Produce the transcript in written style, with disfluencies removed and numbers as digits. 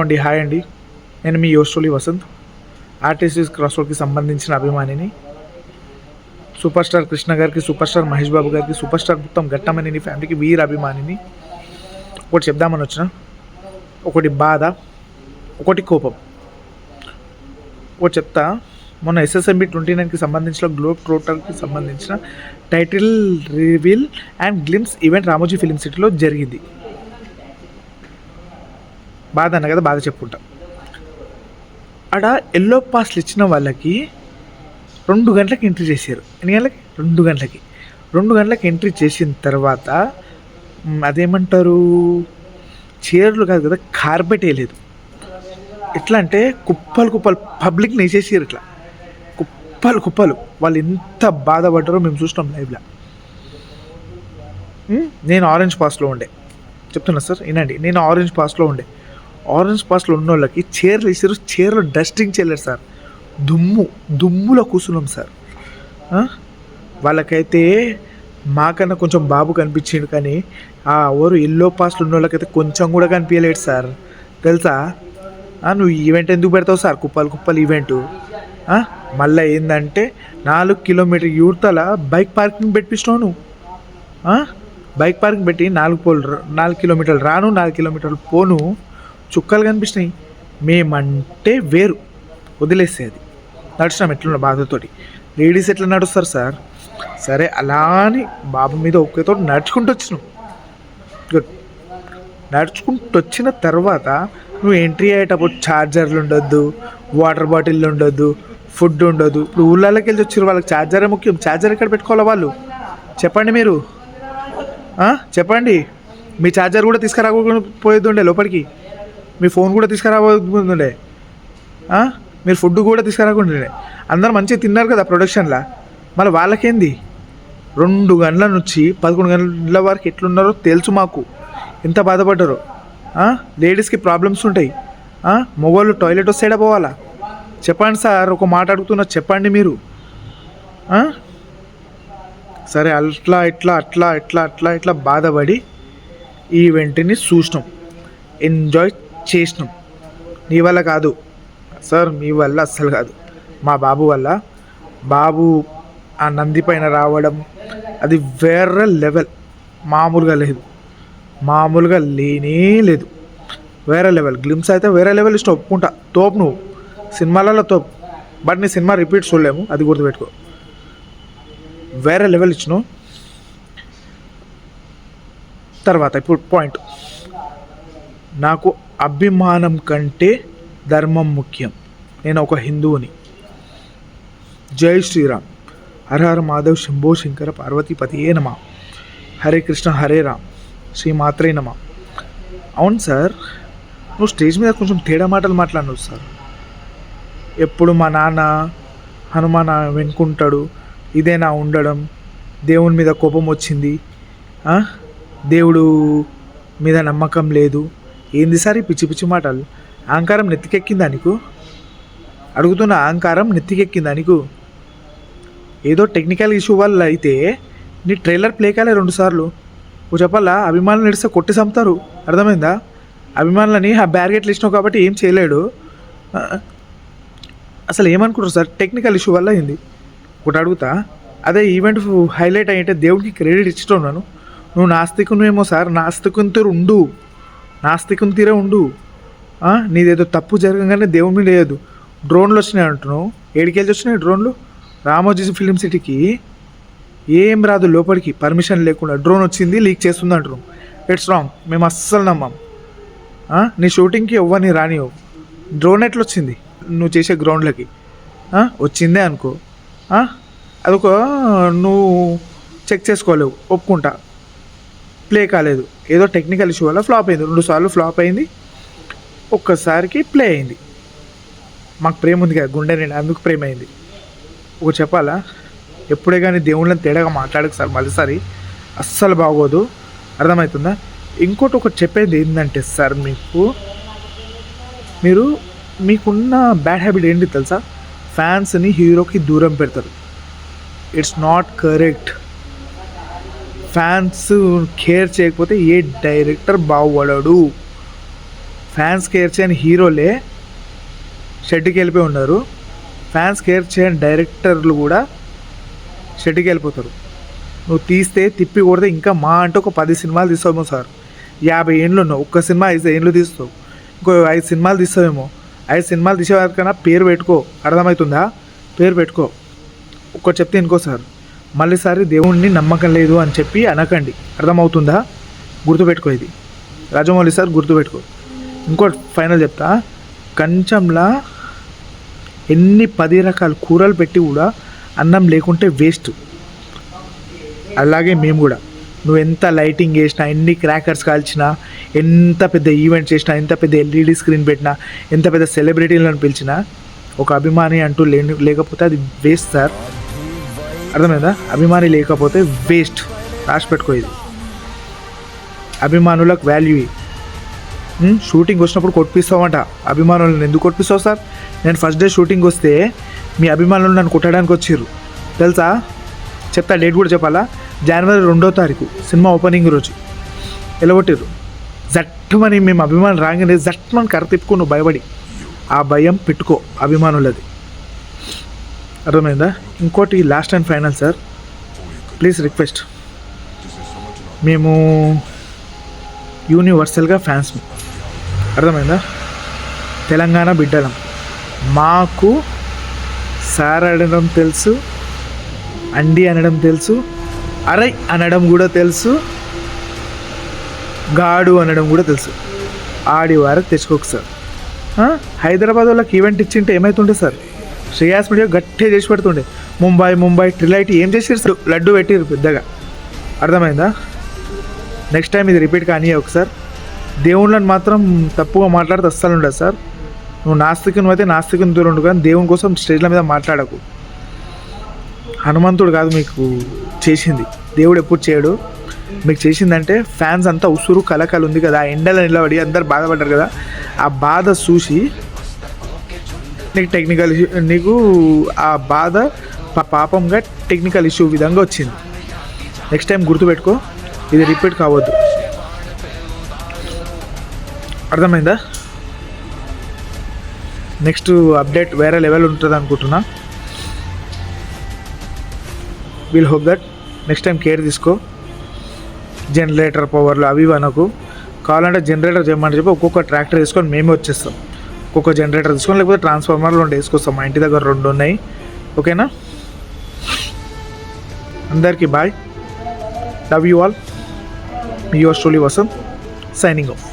అండి, హాయ్ అండి. నేను మీ యోస్టోలి వసంత్, ఆర్టీసీ క్రాస్ రోడ్కి సంబంధించిన అభిమానిని. సూపర్ స్టార్ కృష్ణ గారికి, సూపర్ స్టార్ మహేష్ బాబు గారికి, సూపర్ స్టార్ మొత్తం ఘట్టమనేని ఫ్యామిలీకి వీర అభిమానిని. ఒకటి చెప్దామని వచ్చిన, ఒకటి బాధ, ఒకటి కోపం. ఒకటి చెప్తా. మొన్న SSMB 29కి సంబంధించిన గ్లోబ్ ట్రోటర్కి సంబంధించిన title reveal and glimpse event Ramoji film సిటీలో జరిగింది. బాధ అన్న కదా, బాధ చెప్పుకుంటా. ఆడ ఎల్లో పాస్లు ఇచ్చిన వాళ్ళకి 2 గంటలకు ఎంట్రీ చేశారు. ఎన్ని గంటలకి? 2 గంటలకి. 2 గంటలకు ఎంట్రీ చేసిన తర్వాత అదేమంటారు, చీరలు కాదు కదా, కార్పెట్ వేయలేదు. ఎట్లా అంటే కుప్పలు కుప్పలు పబ్లిక్ని వేసేసారు. ఇట్లా కుప్పలు కుప్పలు. వాళ్ళు ఎంత బాధపడ్డారో మేము చూసినాం లైవ్లో. నేను ఆరెంజ్ పాస్లో ఉండే, చెప్తున్నా సార్ వినండి. నేను ఆరెంజ్ పాస్లో ఉన్న వాళ్ళకి చీరలు వేసారు. చీరలు డస్టింగ్ చేయలేరు సార్, దుమ్ములో కూర్చున్నాం సార్. వాళ్ళకైతే మాకన్నా కొంచెం బాబు కనిపించిండు, కానీ ఆ ఎవరు ఎల్లో పాస్లు ఉన్న వాళ్ళకైతే కొంచెం కూడా కనిపించలేడు సార్. తెలుసా? నువ్వు ఈవెంట్ ఎందుకు పెడతావు సార్? కుప్పలు ఈవెంటు. మళ్ళీ ఏంటంటే 4 కిలోమీటర్ యూర్తల బైక్ పార్కింగ్ పెట్టిస్తున్నావు నువ్వు. బైక్ పార్కింగ్ పెట్టి 4 కిలోమీటర్లు రాను, 4 కిలోమీటర్లు పోను, చుక్కలు కనిపిస్తున్నాయి. మేమంటే వేరు, వదిలేసేది. నడిచినాం ఎట్లున్న బాధతోటి. లేడీస్ ఎట్లా నడుస్తారు సార్? సరే, అలా అని బాబు మీద ఒకేతో నడుచుకుంటూ వచ్చినాం. గుడ్. నడుచుకుంటూ వచ్చిన తర్వాత నువ్వు ఎంట్రీ అయ్యేటప్పుడు ఛార్జర్లు ఉండొద్దు, వాటర్ బాటిల్ ఉండొద్దు, ఫుడ్ ఉండదు. ఇప్పుడు ఊళ్ళలోకి వెళ్ళి వచ్చారు, వాళ్ళకి ఛార్జరే ముఖ్యం. ఛార్జర్ ఎక్కడ పెట్టుకోవాలి వాళ్ళు? చెప్పండి మీరు, చెప్పండి. మీ ఛార్జర్ కూడా తీసుకురాకపోయేది ఉండే లోపలికి, మీ ఫోన్ కూడా తీసుకురాబోతుండే, మీరు ఫుడ్ కూడా తీసుకురాకుండా. అందరూ మంచిగా తిన్నారు కదా ప్రొడక్షన్లో. మళ్ళీ వాళ్ళకేంది? 2 గంటల నుంచి 11 గంటల వరకు ఎట్లున్నారో తెలుసు మాకు, ఎంత బాధపడ్డారో. లేడీస్కి ప్రాబ్లమ్స్ ఉంటాయి. మగవాళ్ళు టాయిలెట్ వస్తేడా పోవాలా? చెప్పండి సార్, ఒక మాట అడుగుతున్నా, చెప్పండి మీరు. సరే, అట్లా బాధపడి ఈ ఈవెంట్ని చూసినాం, ఎంజాయ్ చేసినాం. నీ వల్ల కాదు సార్, మీ వల్ల అస్సలు కాదు, మా బాబు వల్ల. బాబు ఆ నంది పైన రావడం అది వేరే లెవెల్, మామూలుగా లేనే లేదు. వేరే లెవెల్. గ్లిమ్స్ అయితే వేరే లెవెల్ ఇష్టం, ఒప్పుకుంటా. తోపు నువ్వు సినిమాలలో తోపు, బట్ నీ సినిమా రిపీట్ చూడలేము, అది గుర్తుపెట్టుకో. వేరే లెవెల్ ఇచ్చినావు. తర్వాత ఇప్పుడు పాయింట్, నాకు అభిమానం కంటే ధర్మం ముఖ్యం. నేను ఒక హిందువుని. జై శ్రీరామ్, హర హర మాధవ్, శంభో శంకర, పార్వతీపతియే నమ, హరే కృష్ణ హరే రామ్, శ్రీ మాత్రే నమ. అవును సార్, నువ్వు స్టేజ్ మీద కొంచెం తేడా మాటలు మాట్లాడినావు సార్. ఎప్పుడు మా నాన్న హనుమాన్ వెనుకుంటాడు, ఇదేనా ఉండడం, దేవుని మీద కోపం వచ్చింది, దేవుడు మీద నమ్మకం లేదు. ఏంది సార్ ఈ పిచ్చి పిచ్చి మాటలు? అహంకారం నెత్తికెక్కిందా నీకు? అడుగుతున్న, అహంకారం నెత్తికెక్కిందా నీకు? ఏదో టెక్నికల్ ఇష్యూ వల్ల అయితే నీ ట్రైలర్ ప్లే కాలే 2 సార్లు. నువ్వు చెప్పాలా, అభిమానులు నడిస్తే కొట్టి చంపుతారు, అర్థమైందా? అభిమానులని ఆ బ్యారిగేట్లు ఇచ్చినావు కాబట్టి ఏం చేయలేడు. అసలు ఏమనుకుంటారు సార్? టెక్నికల్ ఇష్యూ వల్ల అయింది. ఒకటి అడుగుతా, అదే ఈవెంట్ హైలైట్ అయ్యింటే దేవుడికి క్రెడిట్ ఇచ్చుతున్నాను. నువ్వు నాస్తికునేమో సార్, నాస్తికుని తీరే ఉండు. నీదేదో తప్పు జరగగానే దేవుని మీద లేదు. డ్రోన్లు వచ్చినాయి అంటున్నావు, ఏడికెళ్ళి వచ్చినాయి డ్రోన్లు? రామోజీ ఫిలిం సిటీకి ఏం రాదు లోపలికి పర్మిషన్ లేకుండా. డ్రోన్ వచ్చింది, లీక్ చేస్తుంది అంటున్నావు. ఇట్స్ రాంగ్, మేము అస్సలు నమ్మం. నీ షూటింగ్కి ఎవ్వరిని రానివ్వు. డ్రోన్ ఎట్లా వచ్చింది నువ్వు చేసే గ్రౌండ్లకి? వచ్చిందే అనుకో, అదొక నువ్వు చెక్ చేసుకోలేవు, ఒప్పుకుంటా. ప్లే కాలేదు, ఏదో టెక్నికల్ ఇష్యూ వల్ల ఫ్లాప్ అయింది. 2 సార్లు ఫ్లాప్ అయింది, ఒక్కసారికి ప్లే అయింది. మాకు ప్రేమ ఉంది కదా గుండె నిండా, అందుకు ప్రేమ అయింది. ఒక చెప్పాలా, ఎప్పుడే కానీ దేవుళ్ళని తేడాగా మాట్లాడకు సార్, మళ్ళీసారి అస్సలు బాగోదు, అర్థమవుతుందా? ఇంకోటి ఒకటి చెప్పేది ఏంటంటే సార్, మీకున్న బ్యాడ్ హ్యాబిట్ ఏంటి తెలుసా? ఫ్యాన్స్ని హీరోకి దూరం పెడతారు. It's not correct. Fans care చేయకపోతే ఏ డైరెక్టర్ బాగుపడాడు. ఫ్యాన్స్ కేర్ చేయని హీరోలే షెడ్కి వెళ్ళిపోయి ఉన్నారు. ఫ్యాన్స్ కేర్ చేయని డైరెక్టర్లు కూడా షెడ్కి వెళ్ళిపోతారు. నువ్వు తీస్తే తిప్పి కొడితే ఇంకా మా అంటే ఒక 10 సినిమాలు తీస్తావేమో సార్. 50 ఏండ్లు ఉన్నావు, ఒక్క సినిమా 5 ఏండ్లు తీస్తావు, ఇంకో 5 సినిమాలు తీస్తావేమో. 5 సినిమాలు తీసేవారికన్నా పేరు పెట్టుకో, అర్థమవుతుందా? పేరు పెట్టుకో. ఒక్కటి చెప్తే ఇంకో సార్, మళ్ళీసారి దేవుణ్ణి నమ్మకం లేదు అని చెప్పి అనకండి, అర్థమవుతుందా? గుర్తుపెట్టుకో, ఇది రాజమౌళి సార్ గుర్తుపెట్టుకో. ఇంకోటి ఫైనల్ చెప్తా, కంచంలా ఎన్ని 10 రకాల కూరలు పెట్టి కూడా అన్నం లేకుంటే వేస్ట్. అలాగే మేము కూడా, నువ్వు ఎంత లైటింగ్ వేసినా, ఎన్ని క్రాకర్స్ కాల్చినా, ఎంత పెద్ద ఈవెంట్ చేసినా, ఎంత పెద్ద ఎల్ఈడి స్క్రీన్ పెట్టినా, ఎంత పెద్ద సెలబ్రిటీలను పిలిచినా, ఒక అభిమాని అంటూ లేకపోతే అది వేస్ట్ సార్. అర్థమైందా? అభిమాని లేకపోతే వేస్ట్. రాసి పెట్టుకో ఇది. అభిమానులకు వాల్యూ. షూటింగ్ వచ్చినప్పుడు కొట్టిస్తావంట అభిమానులను. ఎందుకు కొట్టిస్తావు సార్? నేను ఫస్ట్ డే షూటింగ్ వస్తే మీ అభిమానులు నన్ను కొట్టడానికి వచ్చిర్రు తెలుసా? చెప్తా, డేట్ కూడా చెప్పాలా. జనవరి 2వ తారీఖు సినిమా ఓపెనింగ్ రోజు ఎలగొట్టిర్రు. జట్టుమని మేము అభిమానులు రాగానే జట్టుమని కర్ర తిప్పుకో, నువ్వు భయపడి. ఆ భయం పెట్టుకో అభిమానులది, అర్థమైందా? ఇంకోటి last and final sir, please request, మేము యూనివర్సల్గా ఫ్యాన్స్, అర్థమైందా? తెలంగాణ బిడ్డలం. మాకు సార్ అనడం తెలుసు, అండి అనడం తెలుసు, అరై అనడం కూడా తెలుసు, గాడు అనడం కూడా తెలుసు. ఆడి వారికి తెచ్చుకోకు సార్. హైదరాబాద్ వాళ్ళకి ఈవెంట్ ఇచ్చింటే ఏమవుతుండే సార్? శ్రేయాస్ మీడియా గట్టిగా చేసి పెడుతుండే. ముంబై ట్రిలైట్ ఏం చేసిరు? లడ్డు పెట్టిరు పెద్దగా, అర్థమైందా? నెక్స్ట్ టైం ఇది రిపీట్ కానీ ఒకసారి. దేవుళ్ళని మాత్రం తప్పుగా మాట్లాడితే అస్సలు ఉండదు సార్. నువ్వు నాస్తికుని అయితే నాస్తికుని దూరం ఉండు, కానీ దేవుని కోసం స్టేజ్ల మీద మాట్లాడకు. హనుమంతుడు కాదు మీకు చేసింది, దేవుడు ఎప్పుడు చేయడు. మీకు చేసిందంటే ఫ్యాన్స్ అంతా ఉసురు కలకలు ఉంది కదా, ఎండలో నిలబడి అందరు బాధపడ్డారు కదా, ఆ బాధ చూసి నీకు ఆ బాధ పాపంగా టెక్నికల్ ఇష్యూ విధంగా వచ్చింది. నెక్స్ట్ టైం గుర్తుపెట్టుకో, ఇది రిపీట్ కావద్దు, అర్థమైందా? నెక్స్ట్ అప్డేట్ వేరే లెవెల్ ఉంటుంది అనుకుంటున్నా. Will hope that next time care తీసుకో. జనరేటర్ పవర్లు అవి అనకు. కావాలంటే జనరేటర్ చేయమని చెప్పి ఒక్కొక్క ట్రాక్టర్ తీసుకొని మేమే వచ్చేస్తాం. ఒక్కొక్క జనరేటర్ తీసుకొని, లేకపోతే ట్రాన్స్ఫార్మర్లు 2 వేసుకొస్తాం. మా ఇంటి దగ్గర 2 ఉన్నాయి. ఓకేనా? అందరికీ bye, love you all. Yours truly Vasant, signing of.